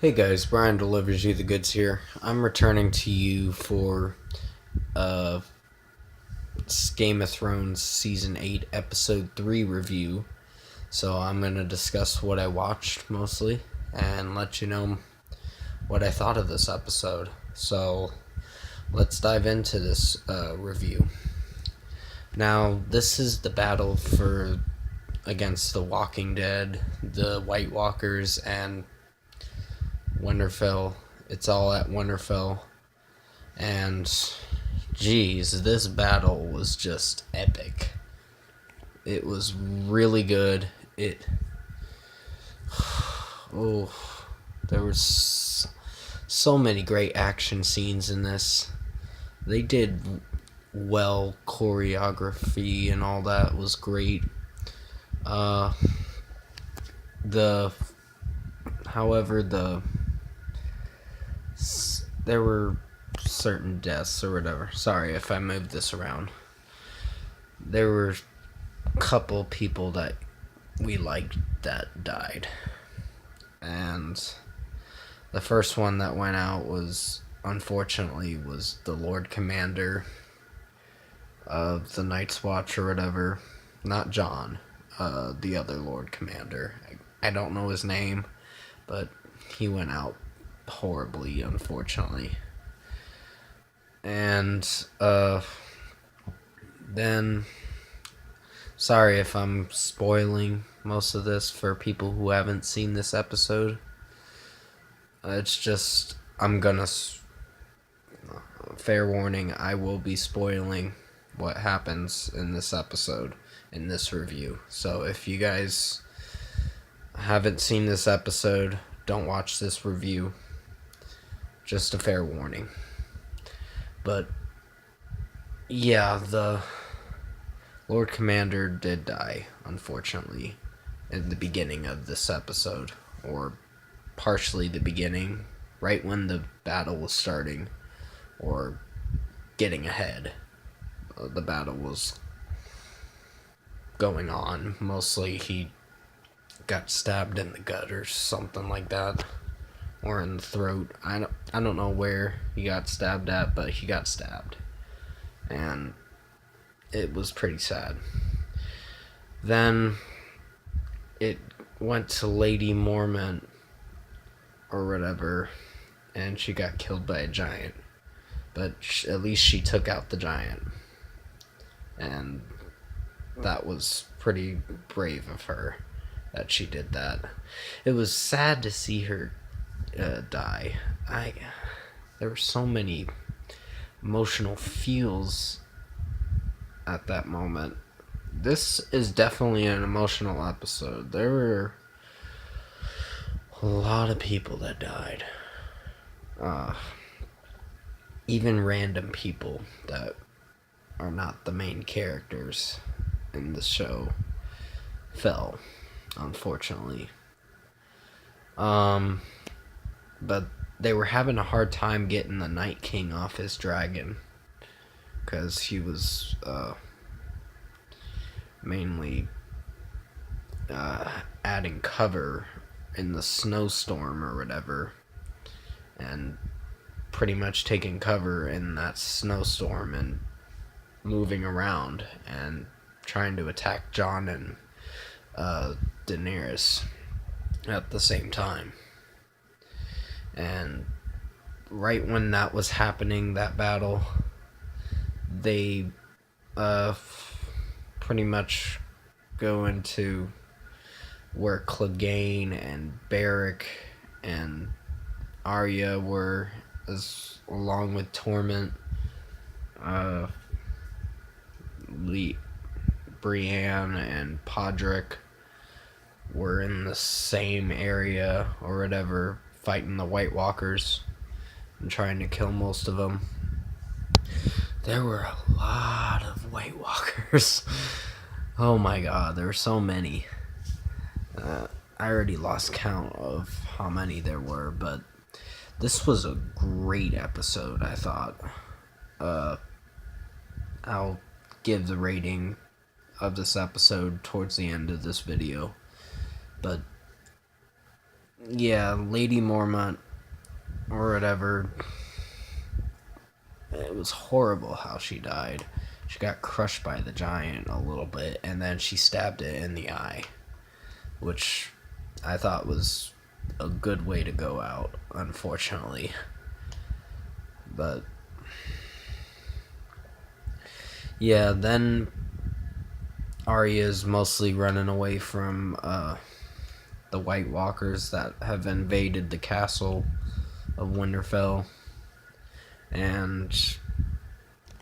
Hey guys, Brian delivers you the goods here. I'm returning to you for uh Game of Thrones season 8 episode 3 review. So I'm going to discuss what I watched mostly and let you know what I thought of this episode. So let's dive into this review. Now, this is the battle for against the Walking Dead, the White Walkers, and Winterfell. It's all at Winterfell. And geez, this battle was just epic. It was really good. Oh, there was so many great action scenes in this. They did well, choreography and all that was great. Uh, the, however, there were certain deaths or whatever. Sorry if I moved this around. There were a couple people that we liked that died. And the first one that went out was, unfortunately, was the Lord Commander of the Night's Watch or whatever. Not John, the other Lord Commander. I don't know his name, but he went out horribly, unfortunately. And then, sorry if I'm spoiling most of this for people who haven't seen this episode. It's just, fair warning, I will be spoiling what happens in this episode, in this review. So if you guys haven't seen this episode, don't watch this review. Just a fair warning. But yeah, the Lord Commander did die, unfortunately, in the beginning of this episode, or partially the beginning, right when the battle was starting, or getting ahead. The battle was going on. Mostly he got stabbed in the gut or something like that, or in the throat. I don't know where he got stabbed at, but he got stabbed, and it was pretty sad. Then it went to Lady Mormont or whatever, and she got killed by a giant. But at least she took out the giant, and that was pretty brave of her that she did that. It was sad to see her die. There were so many emotional feels at that moment. This is definitely an emotional episode. There were a lot of people that died. Even random people that are not the main characters in the show fell, unfortunately. But they were having a hard time getting the Night King off his dragon, because he was mainly adding cover in the snowstorm or whatever, and pretty much taking cover in that snowstorm and moving around and trying to attack Jon and Daenerys at the same time. And right when that was happening, that battle, they pretty much go into where Clegane and Beric and Arya were, along with Torment, Brienne and Podrick were in the same area or whatever, fighting the White Walkers and trying to kill most of them. There were a lot of White Walkers. Oh my god, there were so many. I already lost count of how many there were, but this was a great episode, I thought. I'll give the rating of this episode towards the end of this video, but Yeah, Lady Mormont or whatever. It was horrible how she died. She got crushed by the giant a little bit, and then she stabbed it in the eye, which I thought was a good way to go out, unfortunately. But yeah, then Arya's mostly running away from the White Walkers that have invaded the castle of Winterfell, and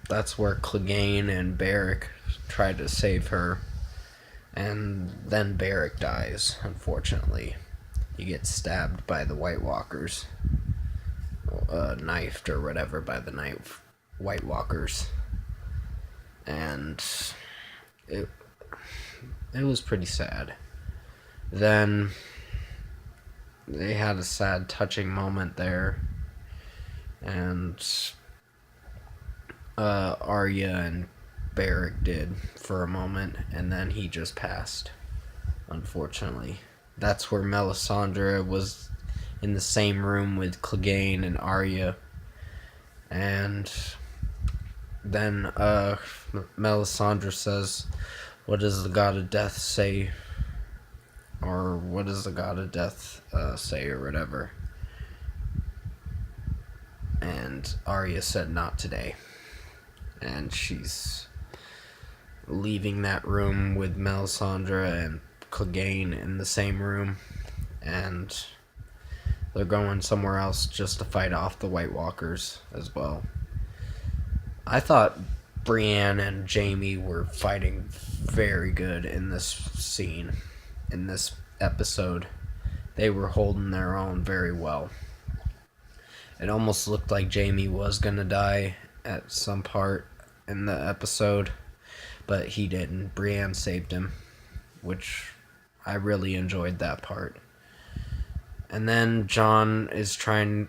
that's where Clegane and Beric try to save her, and then Beric dies, unfortunately. He gets stabbed by the White Walkers, knifed or whatever by the White Walkers, and it was pretty sad. Then they had a sad, touching moment there, and Arya and Beric did for a moment, and then he just passed, unfortunately. That's where Melisandre was in the same room with Clegane and Arya, and then Melisandre says, "What does the God of Death say?" Or what does the God of Death say, or whatever. And Arya said, "Not today." And she's leaving that room with Melisandre and Clegane in the same room, and they're going somewhere else just to fight off the White Walkers as well. I thought Brienne and Jaime were fighting very good in this scene, in this episode. They were holding their own very well. It almost looked like Jaime was gonna die at some part in the episode, but he didn't. Brienne saved him, which I really enjoyed that part. And then Jon is trying.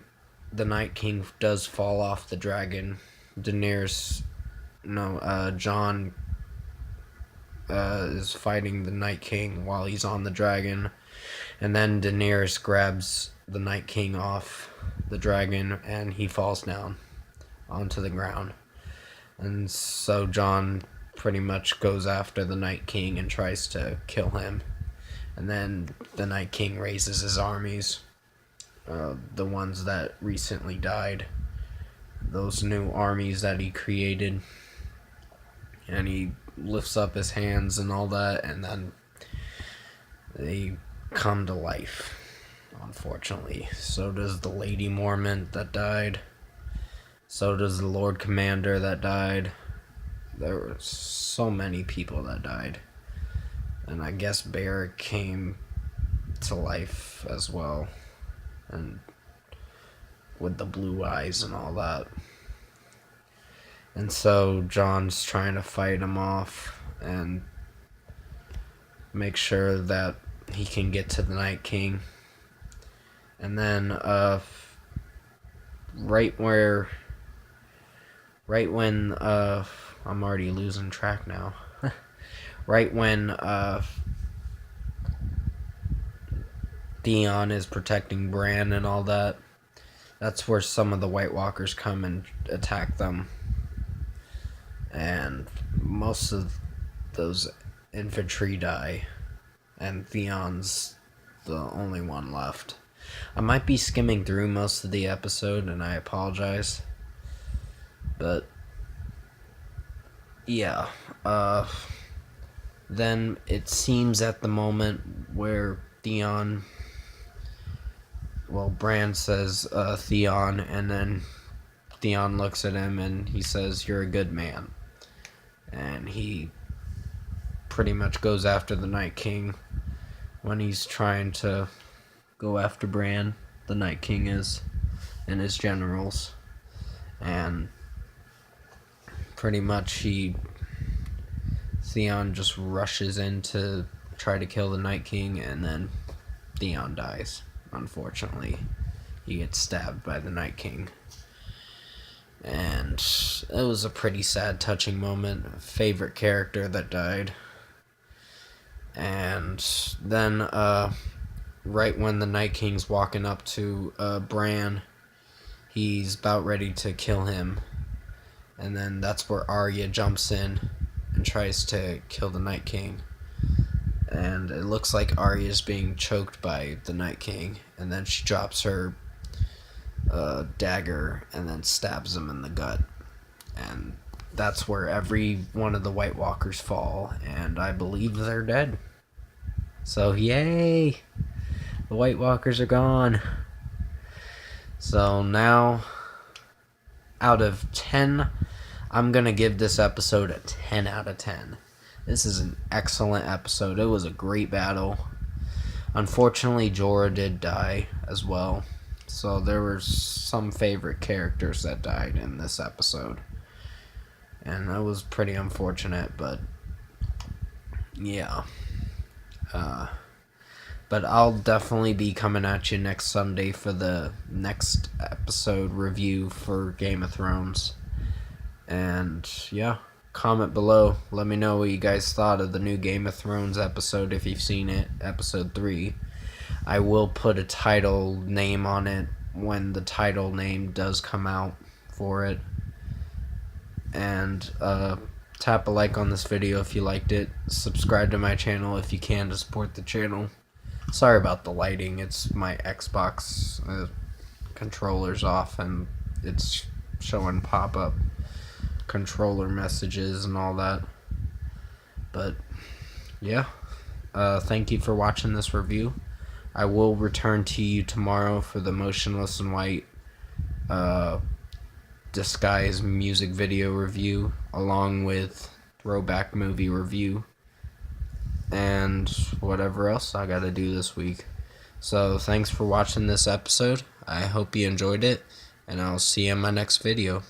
The Night King does fall off the dragon. Jon is fighting the Night King while he's on the dragon, and then Daenerys grabs the Night King off the dragon, and he falls down onto the ground. And so Jon pretty much goes after the Night King and tries to kill him. And then the Night King raises his armies, the ones that recently died, those new armies that he created, and he lifts up his hands and all that, and then they come to life, unfortunately. So does the Lady Mormont that died. So does the Lord Commander that died. There were so many people that died. And I guess Beric came to life as well. And with the blue eyes and all that. And so Jon's trying to fight him off and make sure that he can get to the Night King. And then right when I'm already losing track now. Right when Theon is protecting Bran and all that, that's where some of the White Walkers come and attack them. And most of those infantry die, and Theon's the only one left. I might be skimming through most of the episode, and I apologize. But yeah, then it seems at the moment where Bran says Theon, and then Theon looks at him and he says, "You're a good man." And he pretty much goes after the Night King when he's trying to go after Bran. The Night King is, and his generals. And pretty much Theon just rushes in to try to kill the Night King, and then Theon dies, unfortunately. He gets stabbed by the Night King. And it was a pretty sad, touching moment. Favorite character that died. And then right when the Night King's walking up to Bran, he's about ready to kill him. And then that's where Arya jumps in and tries to kill the Night King. And it looks like Arya's being choked by the Night King. And then she drops her dagger and then stabs him in the gut. And that's where every one of the White Walkers fall. And I believe they're dead. So, yay! The White Walkers are gone. So now, out of 10, I'm going to give this episode a 10 out of 10. This is an excellent episode. It was a great battle. Unfortunately, Jorah did die as well. So there were some favorite characters that died in this episode. And that was pretty unfortunate, but yeah. But I'll definitely be coming at you next Sunday for the next episode review for Game of Thrones. And yeah, comment below. Let me know what you guys thought of the new Game of Thrones episode if you've seen it, episode 3. I will put a title name on it when the title name does come out for it. And tap a like on this video if you liked it. Subscribe to my channel if you can to support the channel. Sorry about the lighting. It's my Xbox controller's off and it's showing pop-up controller messages and all that. But yeah, thank you for watching this review. I will return to you tomorrow for the Motionless in White disguise music video review, along with throwback movie review and whatever else I gotta do this week. So thanks for watching this episode. I hope you enjoyed it, and I'll see you in my next video.